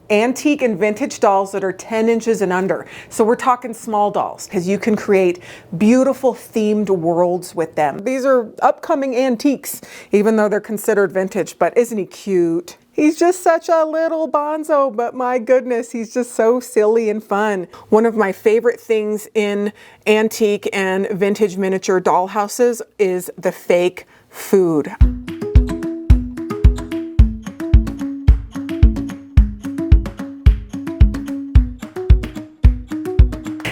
antique and vintage dolls that are 10 inches and under. So we're talking small dolls because you can create beautiful themed worlds with them. These are upcoming antiques, even though they're considered vintage, but isn't he cute? He's just such a little Bonzo, but my goodness, he's just so silly and fun. One of my favorite things in antique and vintage miniature dollhouses is the fake food.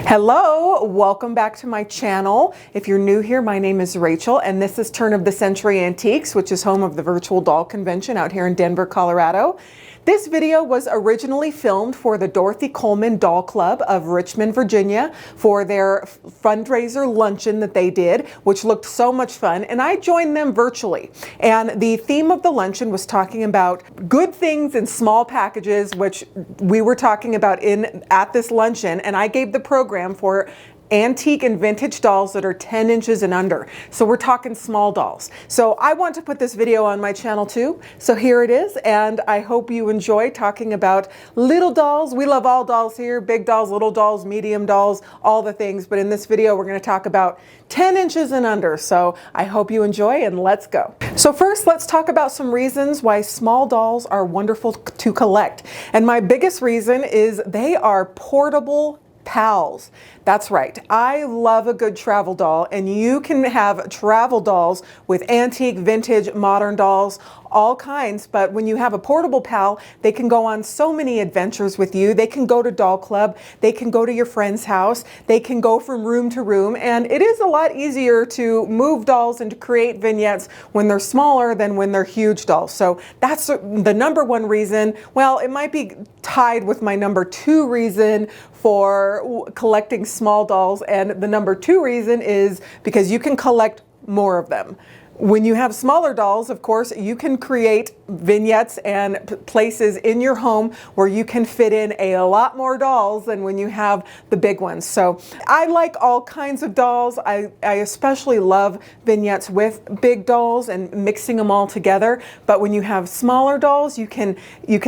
Hello, welcome back to my channel. If you're new here, my name is Rachel, and this is Turn of the Century Antiques, which is home of the virtual doll convention out here in Denver, Colorado. This video was originally filmed for the Dorothy Coleman Doll Club of Richmond, Virginia, for their fundraiser luncheon that they did, which looked so much fun, and I joined them virtually. And the theme of the luncheon was talking about good things in small packages, which we were talking about at this luncheon, and I gave the program for antique and vintage dolls that are 10 inches and under. So we're talking small dolls. So I want to put this video on my channel too. So here it is, and I hope you enjoy talking about little dolls. We love all dolls here, big dolls, little dolls, medium dolls, all the things. But in this video, we're going to talk about 10 inches and under. So I hope you enjoy, and let's go. So first, let's talk about some reasons why small dolls are wonderful to collect. And my biggest reason is they are portable pals. That's right. I love a good travel doll, and you can have travel dolls with antique, vintage, modern dolls, all kinds. But when you have a portable pal, they can go on so many adventures with you. They can go to doll club. They can go to your friend's house. They can go from room to room. And it is a lot easier to move dolls and to create vignettes when they're smaller than when they're huge dolls. So that's the number one reason. Well, it might be tied with my number two reason for collecting small dolls, and the number two reason is because you can collect more of them. When you have smaller dolls, of course, you can create vignettes and places in your home where you can fit in a lot more dolls than when you have the big ones. So I like all kinds of dolls. I especially love vignettes with big dolls and mixing them all together. But when you have smaller dolls, you can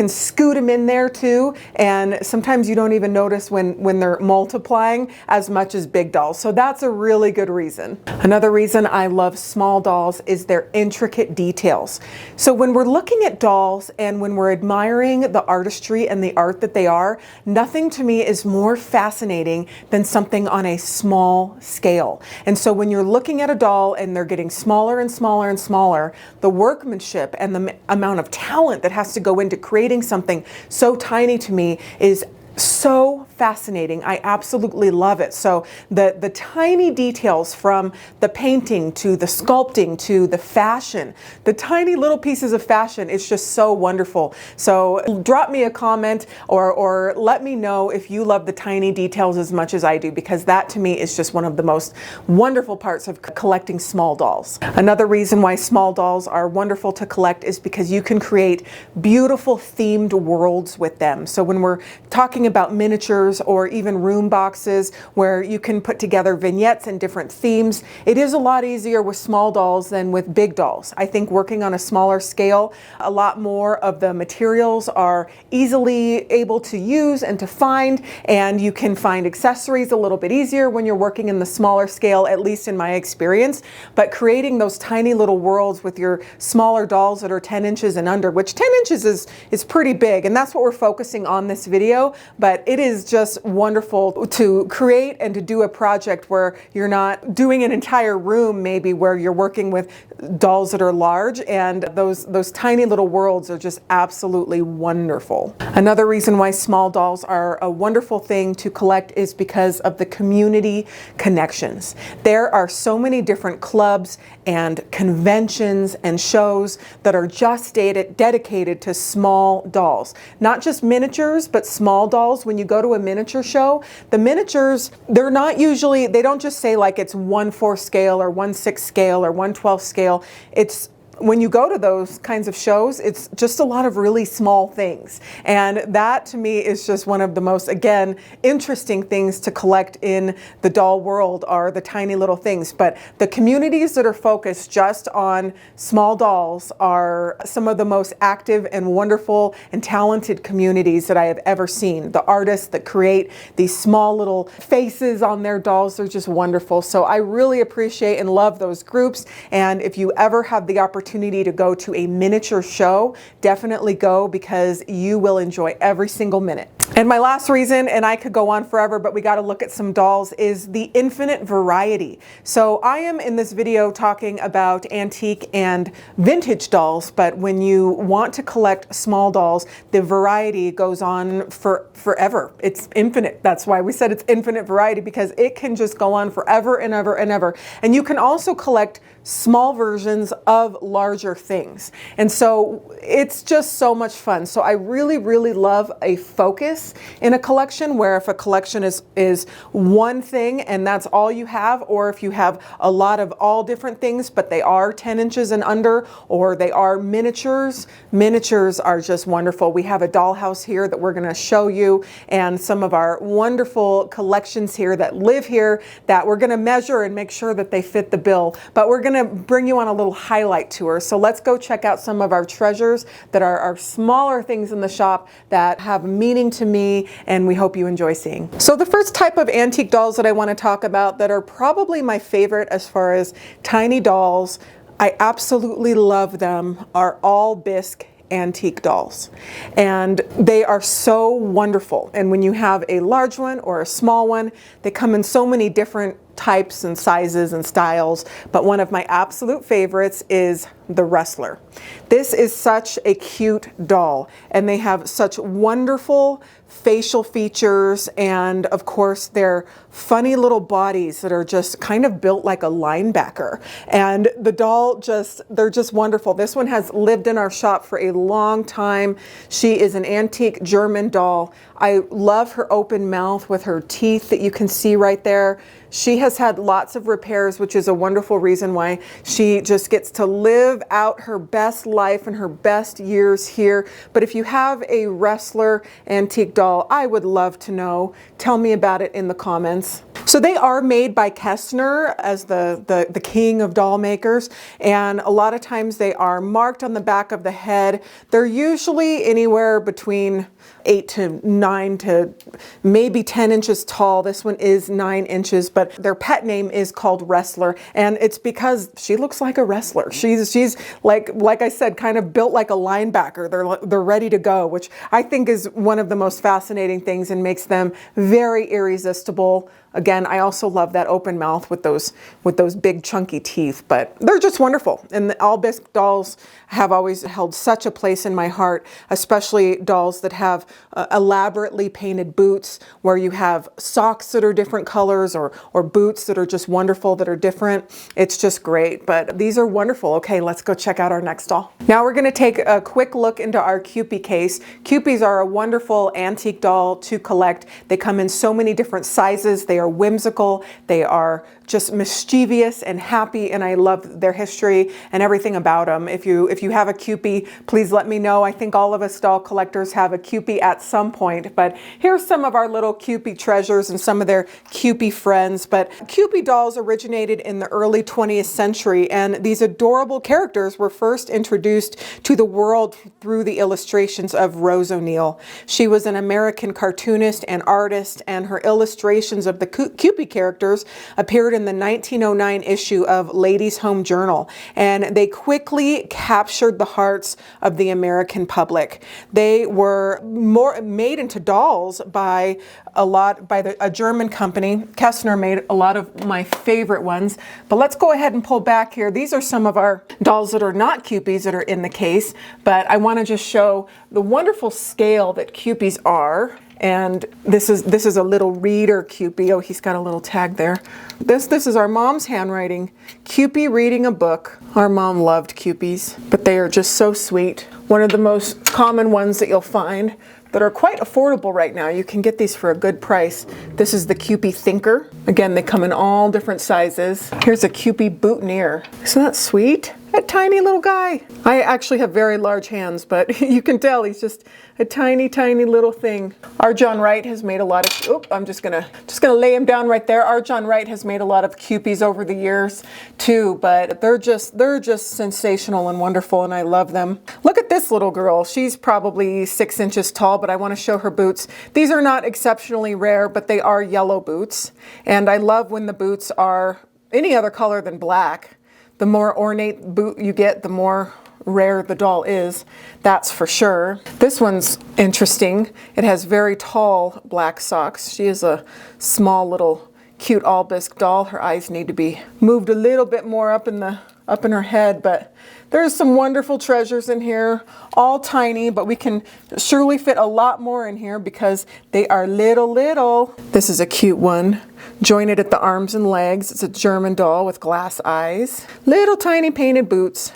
scoot them in there too. And sometimes you don't even notice when they're multiplying as much as big dolls. So that's a really good reason. Another reason I love small dolls is their intricate details. So when we're looking at dolls and when we're admiring the artistry and the art that they are, nothing to me is more fascinating than something on a small scale. And so when you're looking at a doll and they're getting smaller and smaller and smaller, the workmanship and the amount of talent that has to go into creating something so tiny to me is so fascinating. I absolutely love it. So the tiny details, from the painting to the sculpting to the fashion, the tiny little pieces of fashion, it's just so wonderful. So drop me a comment or let me know if you love the tiny details as much as I do, because that to me is just one of the most wonderful parts of collecting small dolls. Another reason why small dolls are wonderful to collect is because you can create beautiful themed worlds with them. So when we're talking about miniatures or even room boxes where you can put together vignettes and different themes, it is a lot easier with small dolls than with big dolls. I think working on a smaller scale, a lot more of the materials are easily able to use and to find, and you can find accessories a little bit easier when you're working in the smaller scale, at least in my experience. But creating those tiny little worlds with your smaller dolls that are 10 inches and under, which 10 inches is pretty big, and that's what we're focusing on this video. But it is just wonderful to create and to do a project where you're not doing an entire room, maybe, where you're working with dolls that are large, and those tiny little worlds are just absolutely wonderful. Another reason why small dolls are a wonderful thing to collect is because of the community connections. There are so many different clubs and conventions and shows that are just dedicated to small dolls. Not just miniatures, but small dolls. When you go to a miniature show, the miniatures, they're not usually, they don't just say like it's 1/4 scale or 1/6 scale or 1/12 scale. It's when you go to those kinds of shows, it's just a lot of really small things. And that to me is just one of the most, again, interesting things to collect in the doll world are the tiny little things. But the communities that are focused just on small dolls are some of the most active and wonderful and talented communities that I have ever seen. The artists that create these small little faces on their dolls, they're just wonderful. So I really appreciate and love those groups. And if you ever have the opportunity to go to a miniature show, definitely go, because you will enjoy every single minute. And my last reason, and I could go on forever, but we got to look at some dolls, is the infinite variety. So I am in this video talking about antique and vintage dolls, but when you want to collect small dolls, the variety goes on forever. It's infinite. That's why we said it's infinite variety, because it can just go on forever and ever and ever. And you can also collect small versions of larger things. And so it's just so much fun. So I really, really love a focus in a collection, where if a collection is one thing and that's all you have, or if you have a lot of all different things, but they are 10 inches and under, or they are miniatures. Miniatures are just wonderful. We have a dollhouse here that we're going to show you, and some of our wonderful collections here that live here that we're going to measure and make sure that they fit the bill. But we're going to bring you on a little highlight tour. So let's go check out some of our treasures that are our smaller things in the shop that have meaning to me, and we hope you enjoy seeing. So the first type of antique dolls that I want to talk about that are probably my favorite as far as tiny dolls, I absolutely love them, are all bisque antique dolls. And they are so wonderful. And when you have a large one or a small one, they come in so many different types and sizes and styles, but one of my absolute favorites is the wrestler. This is such a cute doll, and they have such wonderful facial features, and of course their funny little bodies that are just kind of built like a linebacker. And the doll they're just wonderful. This one has lived in our shop for a long time. She is an antique German doll. I love her open mouth with her teeth that you can see right there. She has had lots of repairs, which is a wonderful reason why she just gets to live out her best life and her best years here. But if you have a wrestler antique doll, I would love to know. Tell me about it in the comments. So they are made by Kestner as the king of doll makers, and a lot of times they are marked on the back of the head. They're usually anywhere between 8 to 9 to maybe 10 inches tall. This one is 9 inches, but their pet name is called Wrestler, and it's because she looks like a wrestler. She's like I said, kind of built like a linebacker. They're ready to go, which I think is one of the most fascinating things and makes them very irresistible. Again, I also love that open mouth with those big chunky teeth, but they're just wonderful. And all bisque dolls have always held such a place in my heart, especially dolls that have elaborately painted boots, where you have socks that are different colors, or boots that are just wonderful, that are different. It's just great, but these are wonderful. Okay, let's go check out our next doll. Now we're gonna take a quick look into our Kewpie case. Kewpies are a wonderful antique doll to collect. They come in so many different sizes. They are whimsical, they are just mischievous and happy, and I love their history and everything about them. If you have a Kewpie, please let me know. I think all of us doll collectors have a Kewpie at some point, but here's some of our little Kewpie treasures and some of their Kewpie friends. But Kewpie dolls originated in the early 20th century, and these adorable characters were first introduced to the world through the illustrations of Rose O'Neal. She was an American cartoonist and artist, and her illustrations of the Kewpie characters appeared in the 1909 issue of Ladies' Home Journal, and they quickly captured the hearts of the American public. They were made into dolls by a German company. Kestner made a lot of my favorite ones, but let's go ahead and pull back here. These are some of our dolls that are not Kewpies that are in the case, but I want to just show the wonderful scale that Kewpies are. And this is a little reader Kewpie. Oh, he's got a little tag there. This is our mom's handwriting. Kewpie reading a book. Our mom loved Kewpies, but they are just so sweet. One of the most common ones that you'll find that are quite affordable right now. You can get these for a good price. This is the Kewpie Thinker. Again, they come in all different sizes. Here's a Kewpie Boutonniere. Isn't that sweet? That tiny little guy. I actually have very large hands, but you can tell he's just a tiny, tiny little thing. R. John Wright has made a lot of, oop, I'm just gonna lay him down right there. R. John Wright has made a lot of Cupies over the years too, but they're just sensational and wonderful, and I love them. Look at this little girl. She's probably 6 inches tall, but I want to show her boots. These are not exceptionally rare, but they are yellow boots, and I love when the boots are any other color than black. The more ornate boot you get, the more rare the doll is, that's for sure. This one's interesting. It has very tall black socks. She is a small little cute all bisque doll. Her eyes need to be moved a little bit more up in her head, but there's some wonderful treasures in here, all tiny, but we can surely fit a lot more in here because they are little. This is a cute one, jointed at the arms and legs. It's a German doll with glass eyes, little tiny painted boots.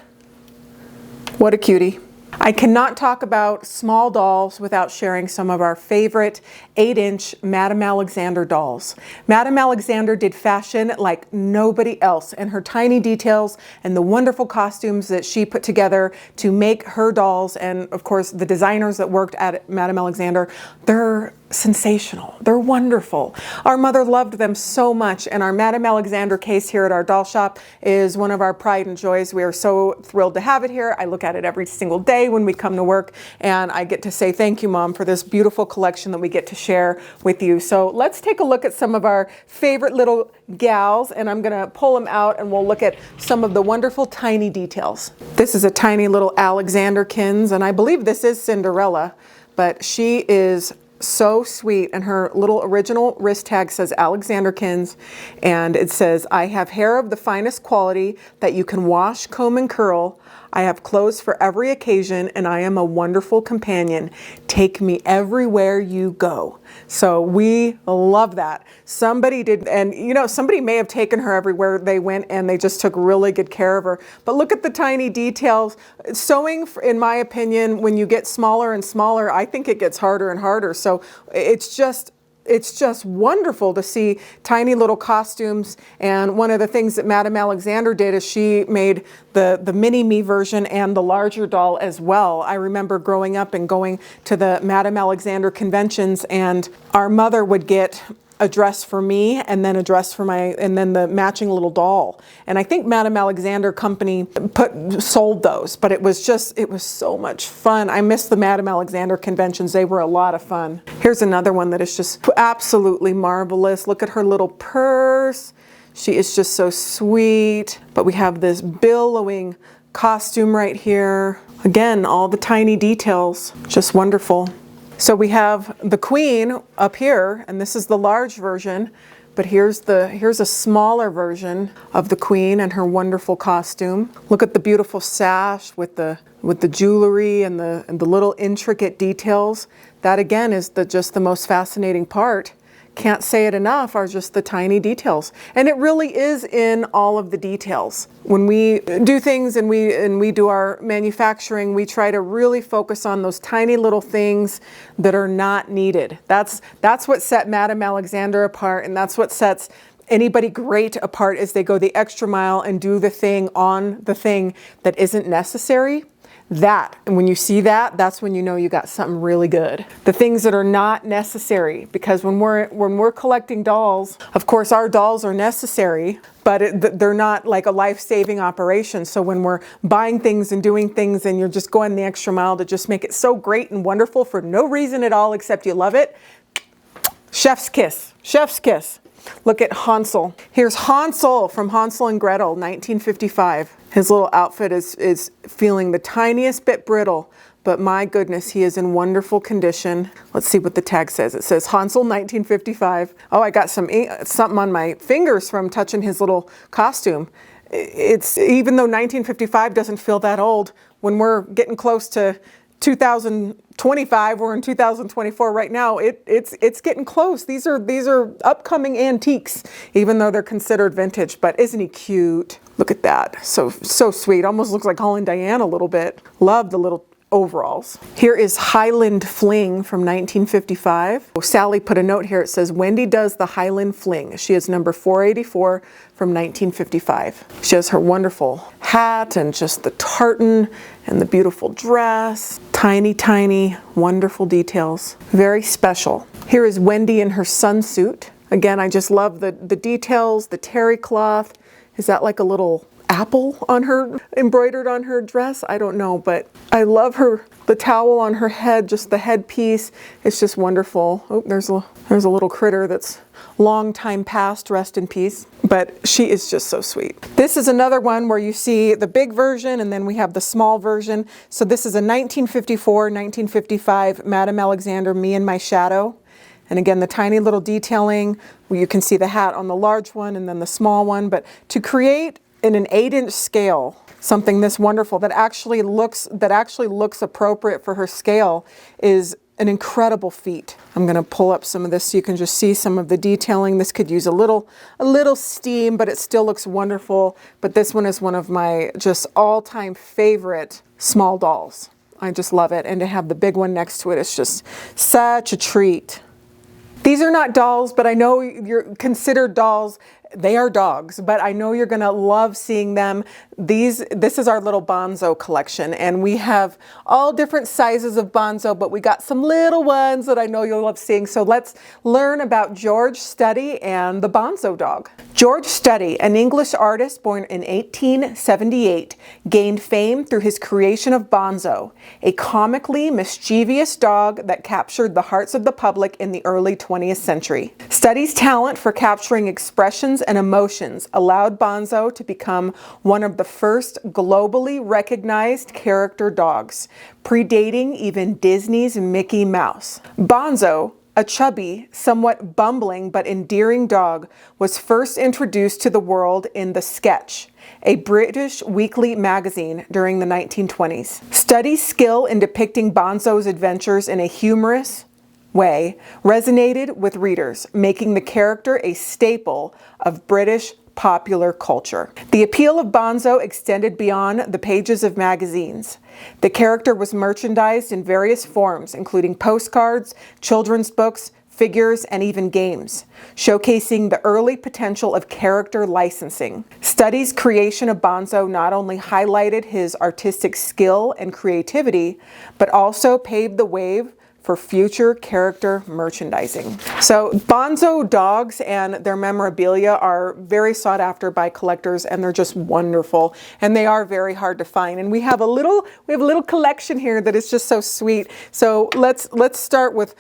What a cutie. I cannot talk about small dolls without sharing some of our favorite 8-inch Madame Alexander dolls. Madame Alexander did fashion like nobody else, and her tiny details and the wonderful costumes that she put together to make her dolls, and of course the designers that worked at Madame Alexander, they're sensational. They're wonderful. Our mother loved them so much, and our Madame Alexander case here at our doll shop is one of our pride and joys. We are so thrilled to have it here. I look at it every single day when we come to work, and I get to say thank you, Mom, for this beautiful collection that we get to share with you. So let's take a look at some of our favorite little gals, and I'm gonna pull them out and we'll look at some of the wonderful tiny details. This is a tiny little Alexanderkins, and I believe this is Cinderella, but she is so sweet, and her little original wrist tag says Alexanderkins, and it says, I have hair of the finest quality that you can wash, comb, and curl. I have clothes for every occasion, and I am a wonderful companion. Take me everywhere you go. So we love that. Somebody did, and you know, somebody may have taken her everywhere they went, and they just took really good care of her. But look at the tiny details. Sewing, in my opinion, when you get smaller and smaller, I think it gets harder and harder. So it's just wonderful to see tiny little costumes. And one of the things that Madame Alexander did is she made the mini-me version and the larger doll as well. I remember growing up and going to the Madame Alexander conventions, and our mother would get a dress for me and then a dress for and then the matching little doll. And I think Madame Alexander company sold those, but it was so much fun. I miss the Madame Alexander conventions. They were a lot of fun. Here's another one that is just absolutely marvelous. Look at her little purse. She is just so sweet. But we have this billowing costume right here. Again, all the tiny details, just wonderful. So we have the Queen up here, and this is the large version, but here's a smaller version of the Queen and her wonderful costume. Look at the beautiful sash with the jewelry and the little intricate details. That again is just the most fascinating part. Can't say it enough, are just the tiny details. And it really is in all of the details. When we do things and we do our manufacturing, we try to really focus on those tiny little things that are not needed. That's what set Madame Alexander apart, and that's what sets anybody great apart, is they go the extra mile and do the thing on the thing that isn't necessary. And when you see that, that's when you know you got something really good. The things that are not necessary, because when we're collecting dolls, of course our dolls are necessary, but they're not like a life-saving operation. So when we're buying things and doing things and you're just going the extra mile to just make it so great and wonderful for no reason at all except you love it, chef's kiss, chef's kiss. Look at Hansel. Here's Hansel from Hansel and Gretel, 1955. His little outfit is feeling the tiniest bit brittle, but my goodness, he is in wonderful condition. Let's see what the tag says. It says Hansel 1955. Oh, I got something on my fingers from touching his little costume. It's, even though 1955 doesn't feel that old, when we're getting close to 2025, we're in 2024 right now, it's getting close. These are upcoming antiques, even though they're considered vintage. But isn't he cute? Look at that, so sweet. Almost looks like Holly and Diane a little bit. Love the little overalls. Here is Highland Fling from 1955. Oh, Sally put a note here. It says, Wendy does the Highland Fling. She is number 484 from 1955. She has her wonderful hat and just the tartan and the beautiful dress. Tiny, tiny, wonderful details. Very special. Here is Wendy in her sunsuit. Again, I just love the details, the terry cloth. Is that like a little apple on her, embroidered on her dress? I don't know, but I love her, the towel on her head, just the headpiece. It's just wonderful. Oh, there's a little critter that's long time past, rest in peace. But she is just so sweet. This is another one where you see the big version and then we have the small version. So this is a 1954, 1955 Madame Alexander, Me and My Shadow. And again, the tiny little detailing where you can see the hat on the large one and then the small one. But to create in an 8-inch scale something this wonderful that actually looks appropriate for her scale is an incredible feat. I'm going to pull up some of this so you can just see some of the detailing. This could use a little steam, but it still looks wonderful. But this one is one of my just all-time favorite small dolls. I just love it. And to have the big one next to it is just such a treat. These are not dolls, but I know you're considered dolls. They are dogs, but I know you're gonna love seeing them. This is our little Bonzo collection, and we have all different sizes of Bonzo, but we got some little ones that I know you'll love seeing. So let's learn about George Studdy and the Bonzo dog. George Studdy, an English artist born in 1878, gained fame through his creation of Bonzo, a comically mischievous dog that captured the hearts of the public in the early 20th century. Studdy's talent for capturing expressions and emotions allowed Bonzo to become one of the first globally recognized character dogs, predating even Disney's Mickey Mouse. Bonzo, a chubby, somewhat bumbling but endearing dog, was first introduced to the world in The Sketch, a British weekly magazine during the 1920s. Studdy's skill in depicting Bonzo's adventures in a humorous way resonated with readers, making the character a staple of British popular culture. The appeal of Bonzo extended beyond the pages of magazines. The character was merchandised in various forms, including postcards, children's books, figures, and even games, showcasing the early potential of character licensing. Studdy's creation of Bonzo not only highlighted his artistic skill and creativity, but also paved the way for future character merchandising. So Bonzo dogs and their memorabilia are very sought after by collectors, and they're just wonderful, and they are very hard to find. And we have a little collection here that is just so sweet. So let's start with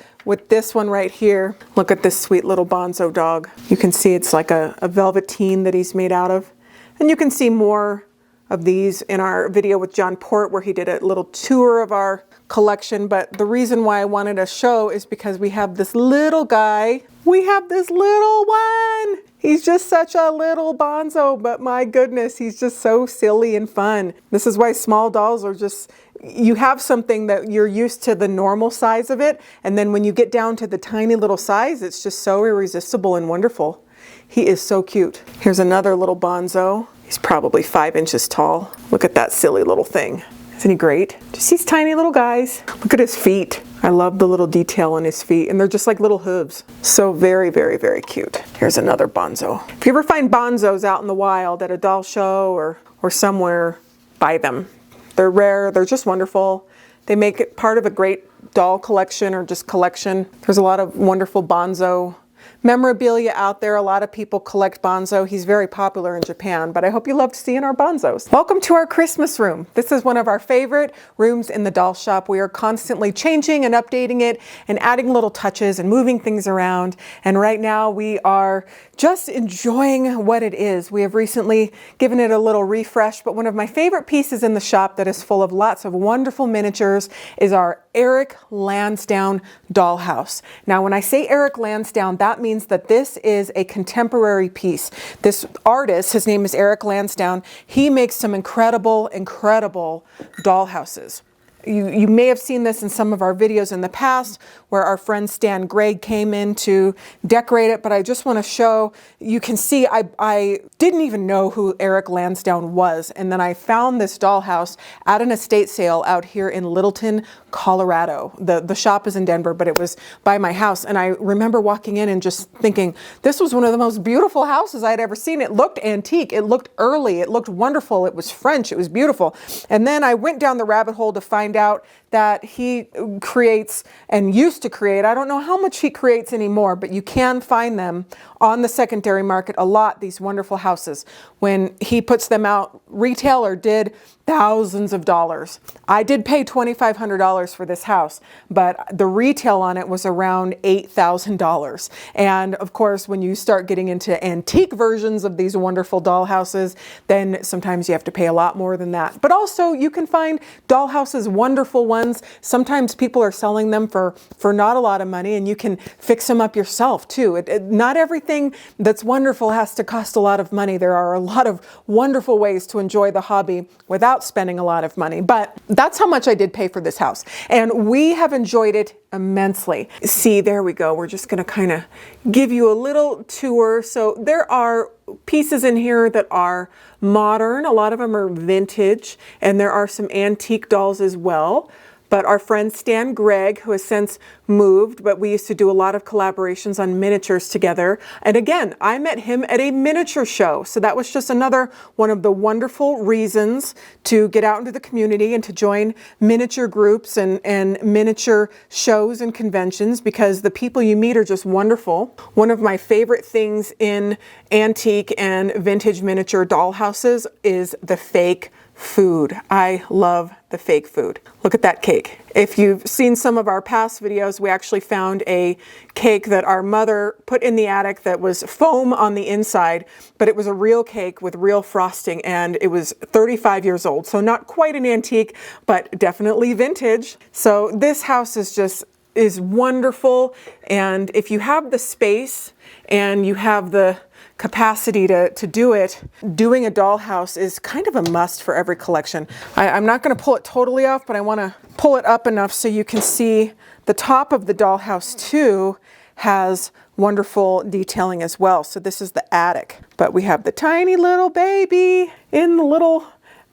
this one right here. Look at this sweet little Bonzo dog. You can see it's like a velveteen that he's made out of, and you can see more of these in our video with John Port, where he did a little tour of our collection. But the reason why I wanted to show is because we have this little guy. We have this little one. He's just such a little Bonzo, but my goodness, he's just so silly and fun. This is why small dolls are just, you have something that you're used to the normal size of it, and then when you get down to the tiny little size, it's just so irresistible and wonderful. He is so cute. Here's another little Bonzo. He's probably 5 inches tall. Look at that silly little thing. Isn't he great? Just these tiny little guys. Look at his feet. I love the little detail on his feet, and they're just like little hooves. So very, very, very cute. Here's another Bonzo. If you ever find Bonzos out in the wild at a doll show or somewhere, buy them. They're rare, they're just wonderful. They make it part of a great doll collection or just collection. There's a lot of wonderful Bonzo memorabilia out there. A lot of people collect Bonzo. He's very popular in Japan, but I hope you loved seeing our Bonzos. Welcome to our Christmas room. This is one of our favorite rooms in the doll shop. We are constantly changing and updating it and adding little touches and moving things around. And right now we are just enjoying what it is. We have recently given it a little refresh, but one of my favorite pieces in the shop that is full of lots of wonderful miniatures is our Eric Lansdowne dollhouse. Now, when I say Eric Lansdowne, that means that this is a contemporary piece. This artist, his name is Eric Lansdowne, he makes some incredible, incredible dollhouses. You may have seen this in some of our videos in the past where our friend Stan Gregg came in to decorate it, but I just want to show, you can see I didn't even know who Eric Lansdowne was, and then I found this dollhouse at an estate sale out here in Littleton, Colorado. The shop is in Denver, but it was by my house, and I remember walking in and just thinking, this was one of the most beautiful houses I'd ever seen. It looked antique, it looked early, it looked wonderful, it was French, it was beautiful. And then I went down the rabbit hole to find out that he creates and used to create, I don't know how much he creates anymore, but you can find them on the secondary market a lot, these wonderful houses. When he puts them out, retailer did thousands of dollars. I did pay $2,500 for this house, but the retail on it was around $8,000. And of course, when you start getting into antique versions of these wonderful dollhouses, then sometimes you have to pay a lot more than that. But also you can find dollhouses, wonderful ones. Sometimes people are selling them for not a lot of money, and you can fix them up yourself too. Not everything that's wonderful has to cost a lot of money. There are a lot of wonderful ways to enjoy the hobby without spending a lot of money. But that's how much I did pay for this house. And we have enjoyed it immensely. See, there we go. We're just going to kind of give you a little tour. So there are pieces in here that are modern. A lot of them are vintage, and there are some antique dolls as well. But our friend Stan Gregg, who has since moved, but we used to do a lot of collaborations on miniatures together. And again, I met him at a miniature show. So that was just another one of the wonderful reasons to get out into the community and to join miniature groups and miniature shows and conventions, because the people you meet are just wonderful. One of my favorite things in antique and vintage miniature dollhouses is the fake food. I love the fake food. Look at that cake. If you've seen some of our past videos, we actually found a cake that our mother put in the attic that was foam on the inside, but it was a real cake with real frosting, and it was 35 years old. So not quite an antique, but definitely vintage. So this house is wonderful. And if you have the space and you have the capacity to do it, doing a dollhouse is kind of a must for every collection. I'm not going to pull it totally off, but I want to pull it up enough so you can see the top of the dollhouse too has wonderful detailing as well. So this is the attic, but we have the tiny little baby in the little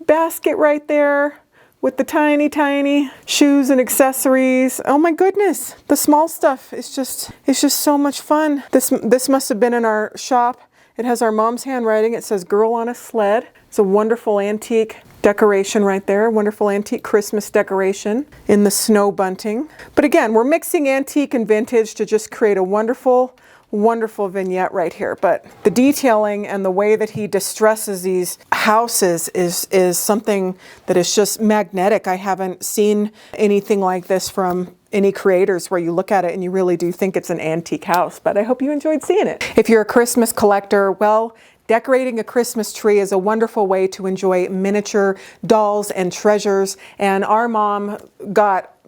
basket right there with the tiny, tiny shoes and accessories. Oh my goodness, the small stuff is just so much fun. This must have been in our shop. It has our mom's handwriting. It says "Girl on a Sled." It's a wonderful antique decoration right there. Wonderful antique Christmas decoration in the snow bunting. But again, we're mixing antique and vintage to just create a wonderful vignette right here. But the detailing and the way that he distresses these houses is something that is just magnetic. I haven't seen anything like this from any creators where you look at it and you really do think it's an antique house. But I hope you enjoyed seeing it. If you're a Christmas collector, well, decorating a Christmas tree is a wonderful way to enjoy miniature dolls and treasures. And our mom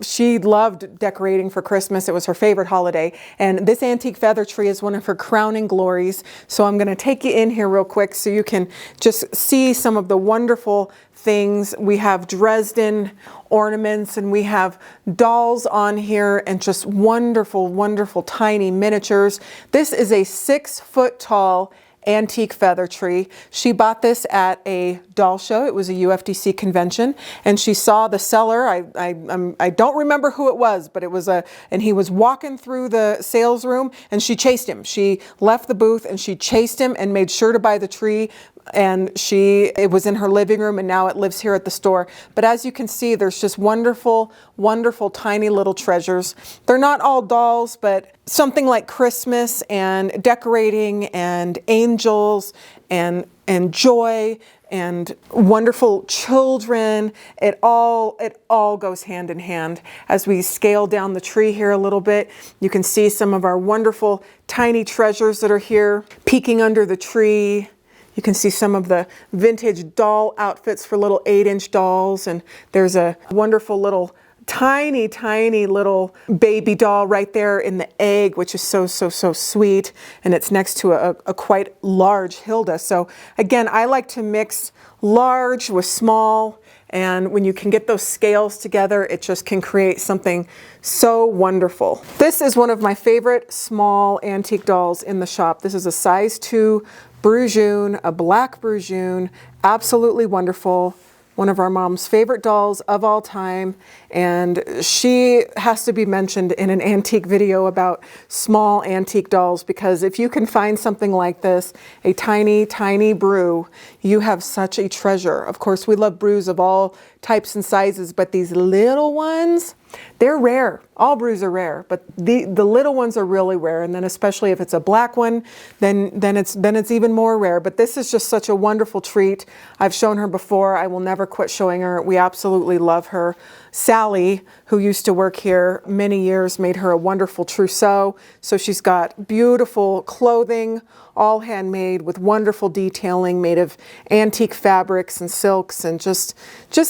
she loved decorating for Christmas. It was her favorite holiday. And this antique feather tree is one of her crowning glories. So I'm going to take you in here real quick so you can just see some of the wonderful things. We have Dresden ornaments, and we have dolls on here, and just wonderful, wonderful tiny miniatures. This is a 6-foot tall antique feather tree. She bought this at a doll show. It was a UFDC convention, and she saw the seller. I don't remember who it was, but it was and he was walking through the sales room, and she chased him. She left the booth and she chased him and made sure to buy the tree. And it was in her living room, and now it lives here at the store. But as you can see, there's just wonderful, wonderful tiny little treasures. They're not all dolls, but something like Christmas and decorating and angels and joy and wonderful children. It all goes hand in hand. As we scale down the tree here a little bit, you can see some of our wonderful tiny treasures that are here peeking under the tree. You can see some of the vintage doll outfits for little 8-inch dolls, and there's a wonderful little tiny, tiny little baby doll right there in the egg, which is so, so, so sweet, and it's next to a quite large Hilda. So again, I like to mix large with small And when you can get those scales together, it just can create something so wonderful. This is one of my favorite small antique dolls in the shop. This is a size 2 Bru Jne, a black Bru Jne, absolutely wonderful. One of our mom's favorite dolls of all time, and she has to be mentioned in an antique video about small antique dolls, because if you can find something like this, a tiny, tiny Bru, you have such a treasure. Of course, we love Brus of all types and sizes, but these little ones, they're rare. All Brus are rare, but the little ones are really rare. And then especially if it's a black one, then it's even more rare. But this is just such a wonderful treat. I've shown her before. I will never quit showing her. We absolutely love her. Sally, who used to work here many years, made her a wonderful trousseau. So she's got beautiful clothing, all handmade with wonderful detailing, made of antique fabrics and silks, and just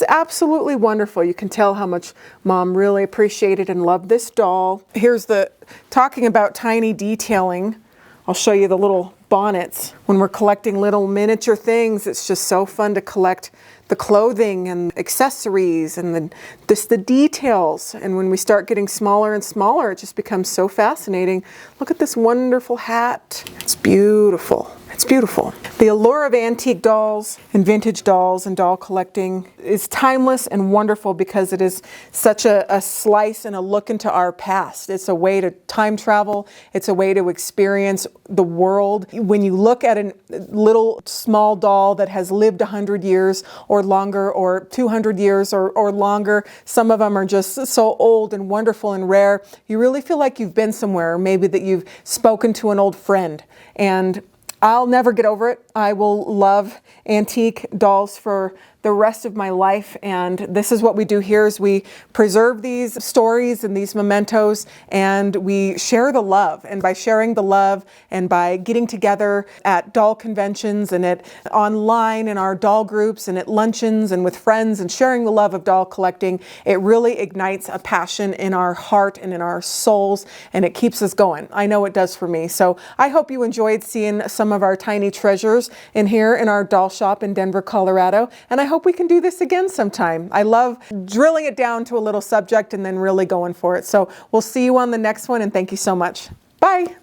absolutely wonderful. You can tell how much Mom really appreciated and loved this doll. Here's talking about tiny detailing. I'll show you the little bonnets. When we're collecting little miniature things, it's just so fun to collect the clothing and accessories and the details. And when we start getting smaller and smaller, it just becomes so fascinating. Look at this wonderful hat. It's beautiful. It's beautiful. The allure of antique dolls and vintage dolls and doll collecting is timeless and wonderful because it is such a slice and a look into our past. It's a way to time travel. It's a way to experience the world. When you look at a little small doll that has lived 100 years or longer, or 200 years or longer, some of them are just so old and wonderful and rare, you really feel like you've been somewhere, or maybe that you've spoken to an old friend. And I'll never get over it. I will love antique dolls for the rest of my life, and this is what we do here, is we preserve these stories and these mementos, and we share the love. And by sharing the love and by getting together at doll conventions and at online in our doll groups and at luncheons and with friends and sharing the love of doll collecting, it really ignites a passion in our heart and in our souls, and it keeps us going. I know it does for me. So I hope you enjoyed seeing some of our tiny treasures in here in our doll shop in Denver, Colorado, and I hope we can do this again sometime. I love drilling it down to a little subject and then really going for it. So we'll see you on the next one, and thank you so much. Bye.